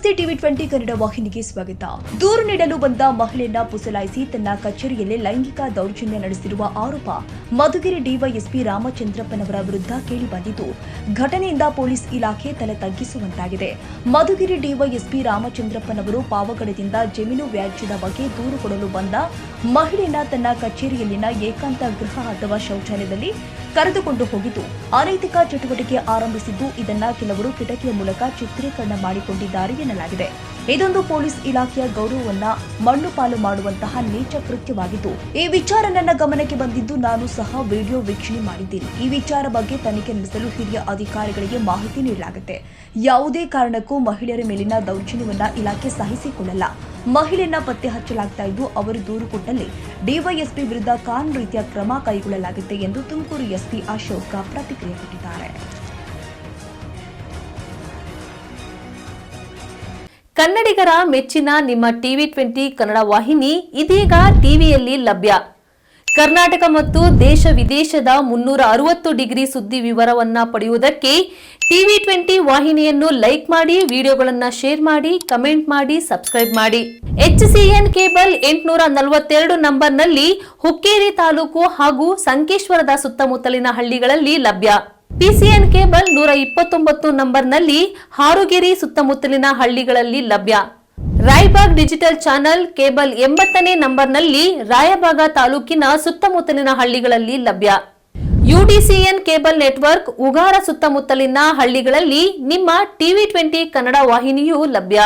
ನಮಸ್ತೆ ಟಿವಿ 20 ಕನ್ನಡ ವಾಹಿನಿಗೆ ಸ್ವಾಗತ. ದೂರು ನೀಡಲು ಬಂದ ಮಹಿಳೆಯನ್ನ ಪುಸಲಾಯಿಸಿ ತನ್ನ ಕಚೇರಿಯಲ್ಲಿ ಲೈಂಗಿಕ ದೌರ್ಜನ್ಯ ನಡೆಸಿರುವ ಆರೋಪ ಮಧುಗಿರಿ ಡಿವೈಎಸ್ಪಿ ರಾಮಚಂದ್ರಪ್ಪನವರ ವಿರುದ್ಧ ಕೇಳಿಬಂದಿದ್ದು, ಘಟನೆಯಿಂದ ಪೊಲೀಸ್ ಇಲಾಖೆ ತಲೆ ತಗ್ಗಿಸುವಂತಾಗಿದೆ. ಮಧುಗಿರಿ ಡಿವೈಎಸ್ಪಿ ರಾಮಚಂದ್ರಪ್ಪನವರು ಪಾವಗಡದಿಂದ ಜಮೀನು ವ್ಯಾಜ್ಯದ ಬಗ್ಗೆ ದೂರು ಕೊಡಲು ಬಂದ ಮಹಿಳೆಯನ್ನ ತನ್ನ ಕಚೇರಿಯಲ್ಲಿನ ಏಕಾಂತ ಗೃಹ ಅಥವಾ ಶೌಚಾಲಯದಲ್ಲಿ ಕರೆದುಕೊಂಡು ಹೋಗಿದ್ದು, ಅನೈತಿಕ ಚಟುವಟಿಕೆ ಆರಂಭಿಸಿದ್ದು, ಇದನ್ನ ಕೆಲವರು ಕಿಟಕಿಯ ಮೂಲಕ ಚಿತ್ರೀಕರಣ ಮಾಡಿಕೊಂಡಿದ್ದಾರೆ ಎನ್ನಲಾಗಿದೆ. ಇದೊಂದು ಪೊಲೀಸ್ ಇಲಾಖೆಯ ಗೌರವವನ್ನ ಮಣ್ಣು ಪಾಲು ಮಾಡುವಂತಹ ನೀಚ ಕೃತ್ಯವಾಗಿದ್ದು, ಈ ವಿಚಾರ ನನ್ನ ಗಮನಕ್ಕೆ ಬಂದಿದ್ದು ನಾನು ಸಹ ವಿಡಿಯೋ ವೀಕ್ಷಣೆ ಮಾಡಿದ್ದೇನೆ. ಈ ವಿಚಾರ ಬಗ್ಗೆ ತನಿಖೆ ನಡೆಸಲು ಹಿರಿಯ ಅಧಿಕಾರಿಗಳಿಗೆ ಮಾಹಿತಿ ನೀಡಲಾಗುತ್ತೆ. ಯಾವುದೇ ಕಾರಣಕ್ಕೂ ಮಹಿಳೆಯರ ಮೇಲಿನ ದೌರ್ಜನ್ಯವನ್ನ ಇಲಾಖೆ ಸಹಿಸಿಕೊಳ್ಳಲ್ಲ. ಮಹಿಳೆಯನ್ನ ಪತ್ತೆ ಹಚ್ಚಲಾಗ್ತಾ ಇದ್ದು, ಅವರು ದೂರು ಕೊಟ್ಟಲ್ಲಿ ಡಿವೈಎಸ್ಪಿ ವಿರುದ್ಧ ಕಾನೂನು ರೀತಿಯ ಕ್ರಮ ಕೈಗೊಳ್ಳಲಾಗುತ್ತೆ ಎಂದು ತುಮಕೂರು ಎಸ್ಪಿ ಅಶೋಕ ಪ್ರತಿಕ್ರಿಯೆ ಕೊಟ್ಟಿದ್ದಾರೆ. ಕನ್ನಡಿಗರ ಮೆಚ್ಚಿನ ನಿಮ್ಮ ಟಿವಿ 20 ಕನ್ನಡ ವಾಹಿನಿ ಇದೀಗ ಟಿವಿಯಲ್ಲಿ ಲಭ್ಯ. ಕರ್ನಾಟಕ ಮತ್ತು ದೇಶ ವಿದೇಶದ 360 ಡಿಗ್ರಿ ಸುದ್ದಿ ವಿವರವನ್ನ ಪಡೆಯುವುದಕ್ಕೆ ಟಿವಿ 20 ವಾಹಿನಿಯನ್ನು ಲೈಕ್ ಮಾಡಿ, ವಿಡಿಯೋಗಳನ್ನು ಶೇರ್ ಮಾಡಿ, ಕಮೆಂಟ್ ಮಾಡಿ, ಸಬ್ಸ್ಕ್ರೈಬ್ ಮಾಡಿ. HCN ಕೇಬಲ್ 842 ನಂಬರ್ನಲ್ಲಿ ಹುಕ್ಕೇರಿ ತಾಲೂಕು ಹಾಗೂ ಸಂಕೇಶ್ವರದ ಸುತ್ತಮುತ್ತಲಿನ ಹಳ್ಳಿಗಳಲ್ಲಿ ಲಭ್ಯ. PCN ಕೇಬಲ್ 129 ನಂಬರ್ನಲ್ಲಿ ಹಾರುಗೆರೆ ಸುತ್ತಮುತ್ತಲಿನ ಹಳ್ಳಿಗಳಲ್ಲಿ ಲಭ್ಯ. ರಾಯಬಾಗ್ ಡಿಜಿಟಲ್ ಚಾನೆಲ್ ಕೇಬಲ್ 80ನೇ ನಂಬರ್ನಲ್ಲಿ ರಾಯಬಾಗ ತಾಲೂಕಿನ ಸುತ್ತಮುತ್ತಲಿನ ಹಳ್ಳಿಗಳಲ್ಲಿ ಲಭ್ಯ. UDCN ಕೇಬಲ್ ನೆಟ್ವರ್ಕ್ ಉಗಾರ ಸುತ್ತಮುತ್ತಲಿನ ಹಳ್ಳಿಗಳಲ್ಲಿ ನಿಮ್ಮ ಟಿವಿ 20 ಕನ್ನಡ ವಾಹಿನಿಯೂ ಲಭ್ಯ.